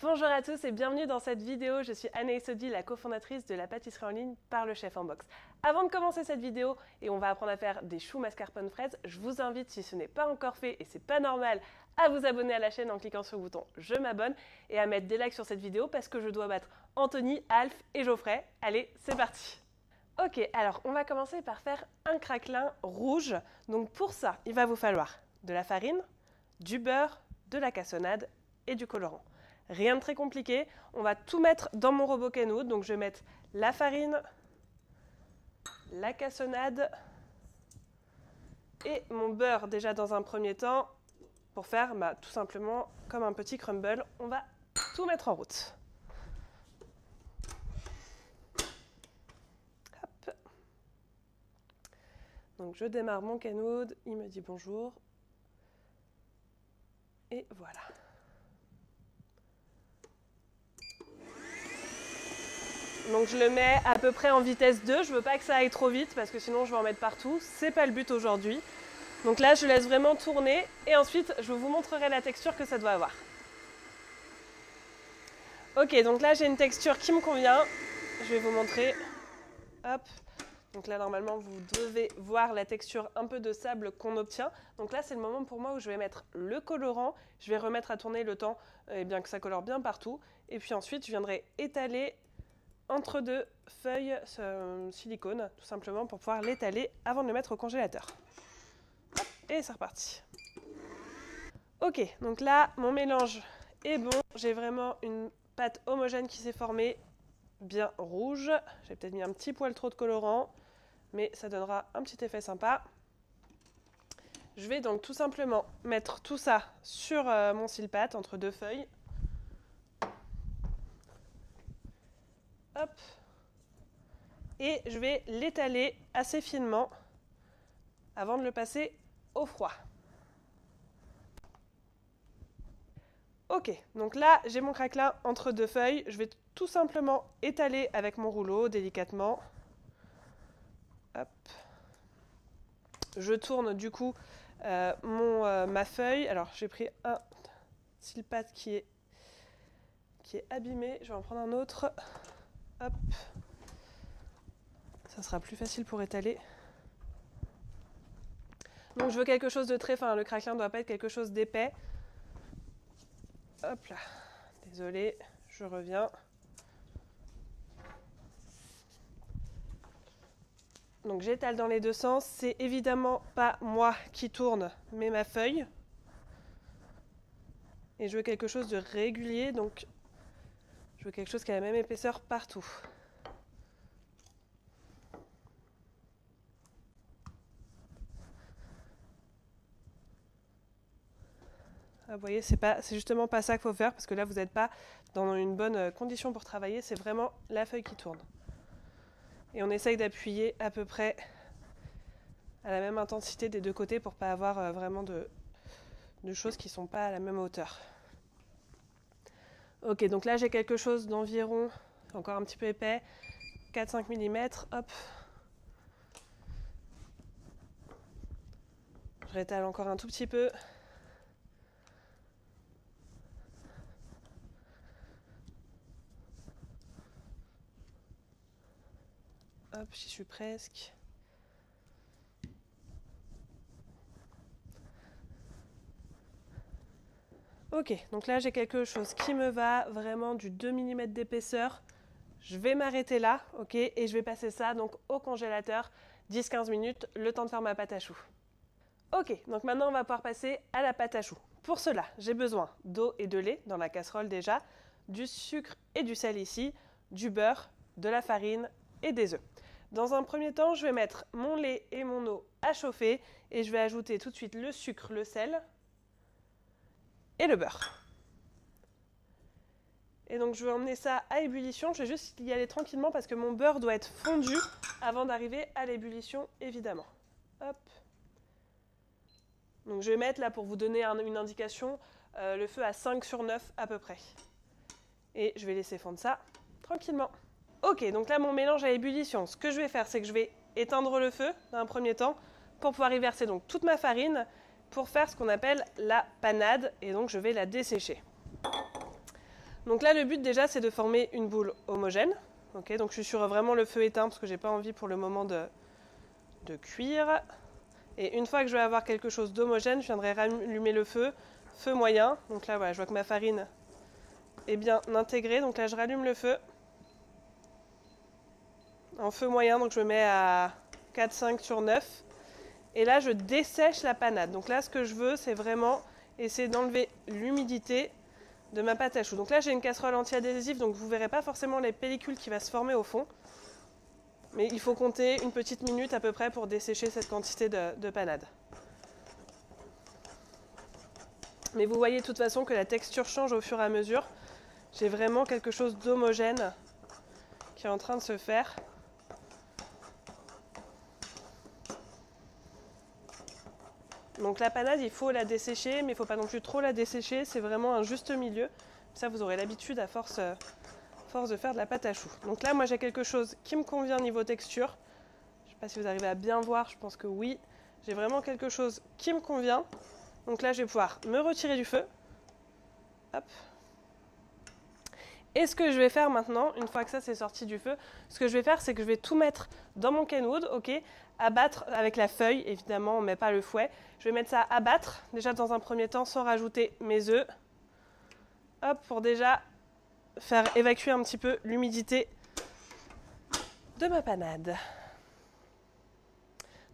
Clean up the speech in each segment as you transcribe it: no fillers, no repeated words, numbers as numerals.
Bonjour à tous et bienvenue dans cette vidéo. Je suis Anaïs Audy, la cofondatrice de la pâtisserie en ligne Par le Chef en Box. Avant de commencer cette vidéo, et on va apprendre à faire des choux mascarpone fraises, je vous invite, si ce n'est pas encore fait et c'est pas normal, à vous abonner à la chaîne en cliquant sur le bouton je m'abonne et à mettre des likes sur cette vidéo parce que je dois battre Anthony, Alf et Geoffrey. Allez, c'est parti! Ok, alors on va commencer par faire un craquelin rouge. Donc pour ça, il va vous falloir de la farine, du beurre, de la cassonade et du colorant. Rien de très compliqué, on va tout mettre dans mon robot Kenwood. Donc je vais mettre la farine, la cassonade et mon beurre déjà dans un premier temps pour faire tout simplement comme un petit crumble. On va tout mettre en route. Hop. Donc je démarre mon Kenwood, il me dit bonjour. Et voilà. Donc je le mets à peu près en vitesse 2, je veux pas que ça aille trop vite parce que sinon je vais en mettre partout, c'est pas le but aujourd'hui. Donc là je laisse vraiment tourner et ensuite je vous montrerai la texture que ça doit avoir. Ok, donc là j'ai une texture qui me convient, je vais vous montrer. Hop, donc là normalement vous devez voir la texture un peu de sable qu'on obtient. Donc là c'est le moment pour moi où je vais mettre le colorant, je vais remettre à tourner le temps bien que ça colore bien partout. Et puis ensuite je viendrai étaler entre deux feuilles silicone, tout simplement pour pouvoir l'étaler avant de le mettre au congélateur. Hop, et c'est reparti. Ok, donc là, mon mélange est bon. J'ai vraiment une pâte homogène qui s'est formée, bien rouge. J'ai peut-être mis un petit poil trop de colorant, mais ça donnera un petit effet sympa. Je vais donc tout simplement mettre tout ça sur mon cile-pâte entre deux feuilles. Hop. Et je vais l'étaler assez finement avant de le passer au froid. Ok, donc là j'ai mon craquelin entre deux feuilles. Je vais tout simplement étaler avec mon rouleau délicatement. Hop. Je tourne du coup ma feuille. Alors j'ai pris un cile-pâte qui est abîmé. Je vais en prendre un autre. Hop. Ça sera plus facile pour étaler. Donc je veux quelque chose de très fin, le craquelin ne doit pas être quelque chose d'épais. Hop là, désolée, je reviens. Donc j'étale dans les deux sens, c'est évidemment pas moi qui tourne, mais ma feuille. Et je veux quelque chose de régulier, donc je veux quelque chose qui a la même épaisseur partout. Ah, vous voyez, c'est justement pas ça qu'il faut faire parce que là vous n'êtes pas dans une bonne condition pour travailler, c'est vraiment la feuille qui tourne. Et on essaye d'appuyer à peu près à la même intensité des deux côtés pour ne pas avoir vraiment de choses qui ne sont pas à la même hauteur. Ok, donc là j'ai quelque chose d'environ, encore un petit peu épais, 4-5 mm, hop. Je rétale encore un tout petit peu. Hop, j'y suis presque. Ok, donc là j'ai quelque chose qui me va, vraiment du 2 mm d'épaisseur. Je vais m'arrêter là, ok, et je vais passer ça donc au congélateur 10-15 minutes, le temps de faire ma pâte à choux. Ok, donc maintenant on va pouvoir passer à la pâte à choux. Pour cela, j'ai besoin d'eau et de lait dans la casserole déjà, du sucre et du sel ici, du beurre, de la farine et des œufs. Dans un premier temps, je vais mettre mon lait et mon eau à chauffer et je vais ajouter tout de suite le sucre, le sel et le beurre. Et donc je vais emmener ça à ébullition, je vais juste y aller tranquillement parce que mon beurre doit être fondu avant d'arriver à l'ébullition évidemment. Hop. Donc je vais mettre là pour vous donner une indication, le feu à 5 sur 9 à peu près. Et je vais laisser fondre ça tranquillement. Ok, donc là mon mélange à ébullition, ce que je vais faire c'est que je vais éteindre le feu dans un premier temps pour pouvoir y verser donc toute ma farine pour faire ce qu'on appelle la panade et donc je vais la dessécher. Donc là, le but déjà, c'est de former une boule homogène. Okay, donc je suis sur vraiment le feu éteint parce que j'ai pas envie pour le moment de cuire. Et une fois que je vais avoir quelque chose d'homogène, je viendrai rallumer le feu, feu moyen. Donc là, voilà, je vois que ma farine est bien intégrée. Donc là, je rallume le feu en feu moyen. Donc je me mets à 4-5 sur 9. Et là, je dessèche la panade. Donc là, ce que je veux, c'est vraiment essayer d'enlever l'humidité de ma pâte à choux. Donc là, j'ai une casserole anti-adhésive, donc vous ne verrez pas forcément les pellicules qui vont se former au fond. Mais il faut compter une petite minute à peu près pour dessécher cette quantité de panade. Mais vous voyez de toute façon que la texture change au fur et à mesure. J'ai vraiment quelque chose d'homogène qui est en train de se faire. Donc la panade, il faut la dessécher, mais il ne faut pas non plus trop la dessécher. C'est vraiment un juste milieu. Ça, vous aurez l'habitude à force de faire de la pâte à choux. Donc là, moi, j'ai quelque chose qui me convient niveau texture. Je ne sais pas si vous arrivez à bien voir, je pense que oui. J'ai vraiment quelque chose qui me convient. Donc là, je vais pouvoir me retirer du feu. Hop. Et ce que je vais faire maintenant, une fois que ça c'est sorti du feu, ce que je vais faire, c'est que je vais tout mettre dans mon Kenwood, ok, à battre avec la feuille, évidemment, on ne met pas le fouet. Je vais mettre ça à battre, déjà dans un premier temps, sans rajouter mes œufs. Hop, pour déjà faire évacuer un petit peu l'humidité de ma panade.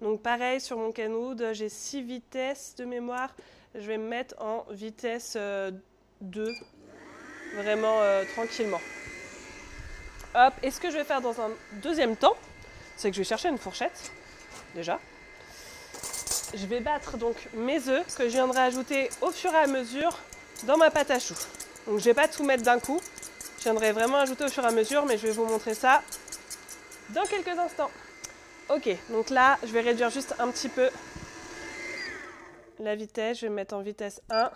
Donc pareil, sur mon Kenwood, j'ai 6 vitesses de mémoire. Je vais me mettre en vitesse 2, vraiment tranquillement. Hop, et ce que je vais faire dans un deuxième temps, c'est que je vais chercher une fourchette, déjà. Je vais battre donc mes œufs, que je viendrai ajouter au fur et à mesure dans ma pâte à choux. Donc je ne vais pas tout mettre d'un coup, je viendrai vraiment ajouter au fur et à mesure, mais je vais vous montrer ça dans quelques instants. Ok, donc là, je vais réduire juste un petit peu la vitesse, je vais me mettre en vitesse 1.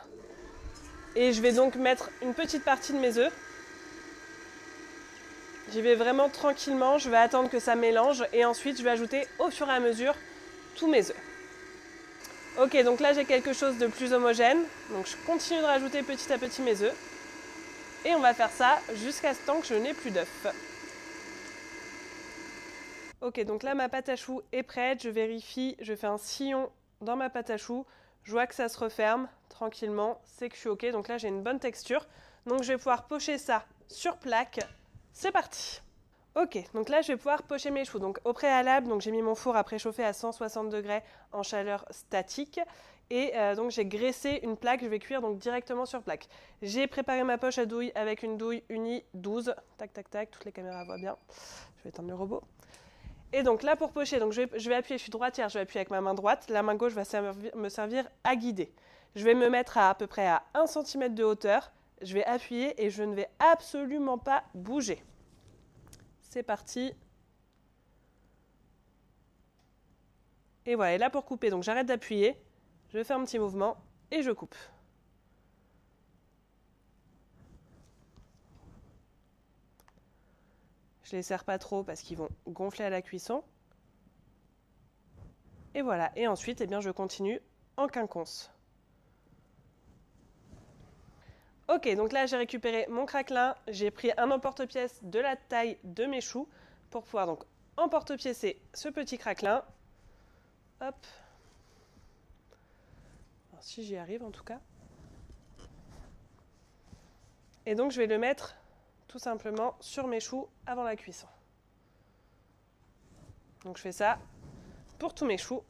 Et je vais donc mettre une petite partie de mes œufs. J'y vais vraiment tranquillement, je vais attendre que ça mélange et ensuite je vais ajouter au fur et à mesure tous mes œufs. Ok, donc là j'ai quelque chose de plus homogène, donc je continue de rajouter petit à petit mes œufs. Et on va faire ça jusqu'à ce temps que je n'ai plus d'œufs. Ok, donc là ma pâte à choux est prête, je vérifie, je fais un sillon dans ma pâte à choux, je vois que ça se referme tranquillement, c'est que je suis ok, donc là j'ai une bonne texture. Donc je vais pouvoir pocher ça sur plaque, c'est parti. Ok, donc là je vais pouvoir pocher mes choux. Donc au préalable, donc j'ai mis mon four à préchauffer à 160 degrés en chaleur statique. Et donc j'ai graissé une plaque, je vais cuire donc directement sur plaque. J'ai préparé ma poche à douille avec une douille Uni 12. Tac, tac, tac, toutes les caméras voient bien. Je vais éteindre le robot. Et donc là pour pocher, donc je vais appuyer, je suis droitière, je vais appuyer avec ma main droite. La main gauche va me servir à guider. Je vais me mettre à peu près à 1 cm de hauteur. Je vais appuyer et je ne vais absolument pas bouger. C'est parti. Et voilà, et là pour couper, donc j'arrête d'appuyer. Je fais un petit mouvement et je coupe. Je ne les serre pas trop parce qu'ils vont gonfler à la cuisson. Et voilà, et ensuite, eh bien, je continue en quinconce. Ok, donc là j'ai récupéré mon craquelin, j'ai pris un emporte-pièce de la taille de mes choux pour pouvoir donc emporte-piècer ce petit craquelin. Hop. Alors, si j'y arrive en tout cas. Et donc je vais le mettre tout simplement sur mes choux avant la cuisson. Donc je fais ça pour tous mes choux.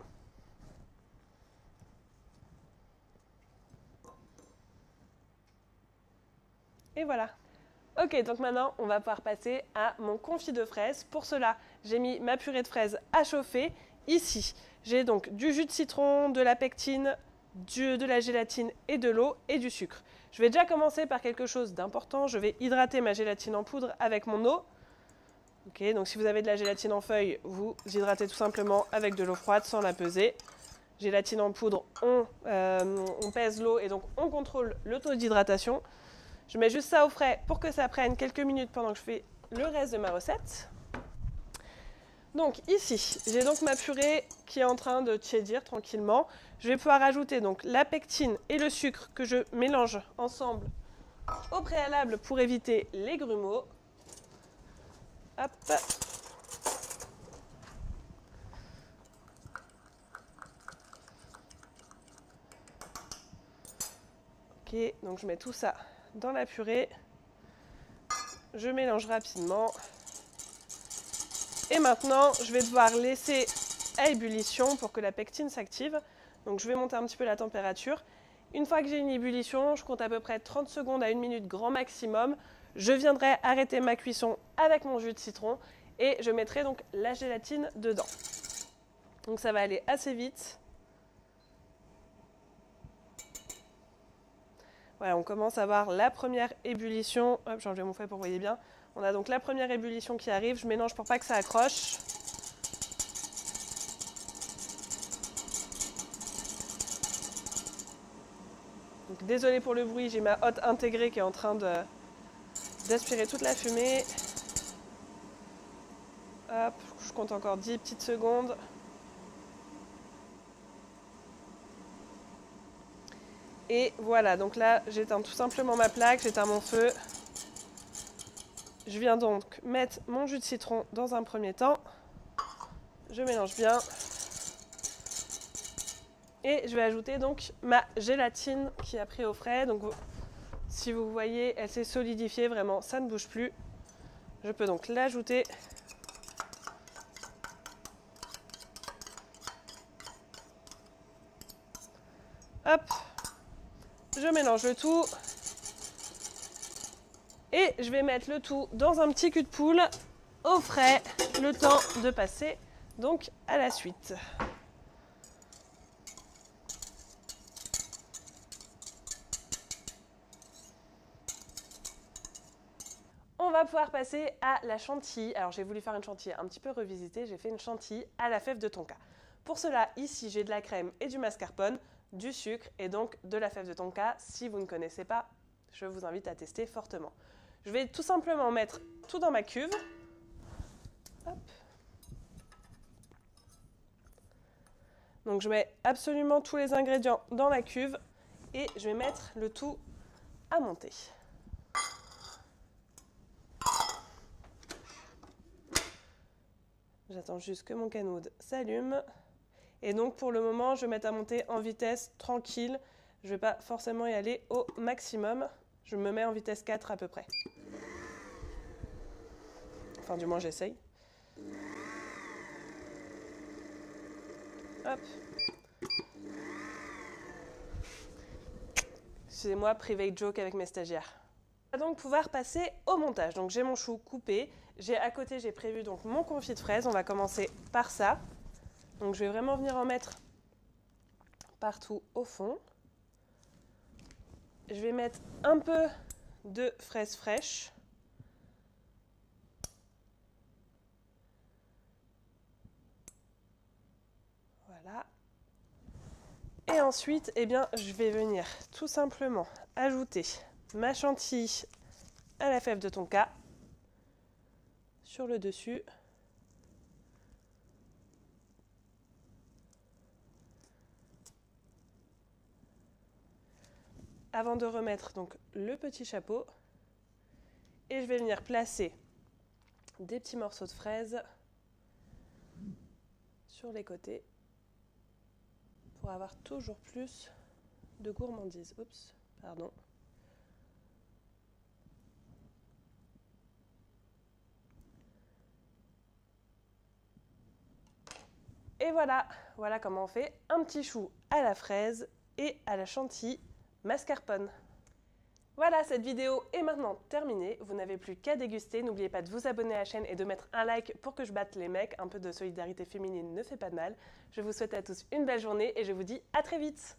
Et voilà. Ok, donc maintenant, on va pouvoir passer à mon confit de fraises. Pour cela, j'ai mis ma purée de fraises à chauffer. Ici, j'ai donc du jus de citron, de la pectine, de la gélatine et de l'eau et du sucre. Je vais déjà commencer par quelque chose d'important. Je vais hydrater ma gélatine en poudre avec mon eau. Ok, donc si vous avez de la gélatine en feuille, vous hydratez tout simplement avec de l'eau froide sans la peser. Gélatine en poudre, on pèse l'eau et donc on contrôle le taux d'hydratation. Je mets juste ça au frais pour que ça prenne quelques minutes pendant que je fais le reste de ma recette. Donc ici, j'ai donc ma purée qui est en train de tiédir tranquillement. Je vais pouvoir ajouter donc la pectine et le sucre que je mélange ensemble Au préalable, pour éviter les grumeaux, hop. Ok, donc je mets tout ça dans la purée. Je mélange rapidement. Et maintenant, je vais devoir laisser à ébullition pour que la pectine s'active. Donc je vais monter un petit peu la température. Une fois que j'ai une ébullition, je compte à peu près 30 secondes à 1 minute grand maximum. Je viendrai arrêter ma cuisson avec mon jus de citron et je mettrai donc la gélatine dedans. Donc ça va aller assez vite. Voilà, on commence à voir la première ébullition. Hop, j'ai enlevé mon fouet pour que vous voyez bien. On a donc la première ébullition qui arrive. Je mélange pour pas que ça accroche. Donc, désolé pour le bruit, j'ai ma hotte intégrée qui est en train d'aspirer toute la fumée. Hop, je compte encore 10 petites secondes. Et voilà, donc là, j'éteins tout simplement ma plaque, j'éteins mon feu. Je viens donc mettre mon jus de citron dans un premier temps. Je mélange bien. Et je vais ajouter donc ma gélatine qui a pris au frais. Donc si vous voyez, elle s'est solidifiée, vraiment, ça ne bouge plus. Je peux donc l'ajouter. Hop, je mélange le tout. Et je vais mettre le tout dans un petit cul de poule au frais, le temps de passer donc à la suite. On va pouvoir passer à la chantilly. Alors j'ai voulu faire une chantilly un petit peu revisitée, j'ai fait une chantilly à la fève de tonka. Pour cela, ici j'ai de la crème et du mascarpone, du sucre et donc de la fève de tonka. Si vous ne connaissez pas, je vous invite à tester fortement. Je vais tout simplement mettre tout dans ma cuve. Hop. Donc je mets absolument tous les ingrédients dans la cuve et je vais mettre le tout à monter. J'attends juste que mon canoude s'allume. Et donc pour le moment, je vais mettre à monter en vitesse tranquille. Je ne vais pas forcément y aller au maximum. Je me mets en vitesse 4 à peu près. Enfin, du moins, j'essaye. Hop. Excusez-moi, private joke avec mes stagiaires. On va donc pouvoir passer au montage. Donc j'ai mon chou coupé. À côté, j'ai prévu donc mon confit de fraises. On va commencer par ça. Donc je vais vraiment venir en mettre partout au fond. Je vais mettre un peu de fraises fraîches. Voilà. Et ensuite, eh bien, je vais venir tout simplement ajouter ma chantilly à la fève de tonka sur le dessus. Avant de remettre donc le petit chapeau. Et je vais venir placer des petits morceaux de fraises sur les côtés pour avoir toujours plus de gourmandise. Oups, pardon. Et voilà, voilà comment on fait un petit chou à la fraise et à la chantilly mascarpone. Voilà, cette vidéo est maintenant terminée. Vous n'avez plus qu'à déguster. N'oubliez pas de vous abonner à la chaîne et de mettre un like pour que je batte les mecs. Un peu de solidarité féminine ne fait pas de mal. Je vous souhaite à tous une belle journée et je vous dis à très vite.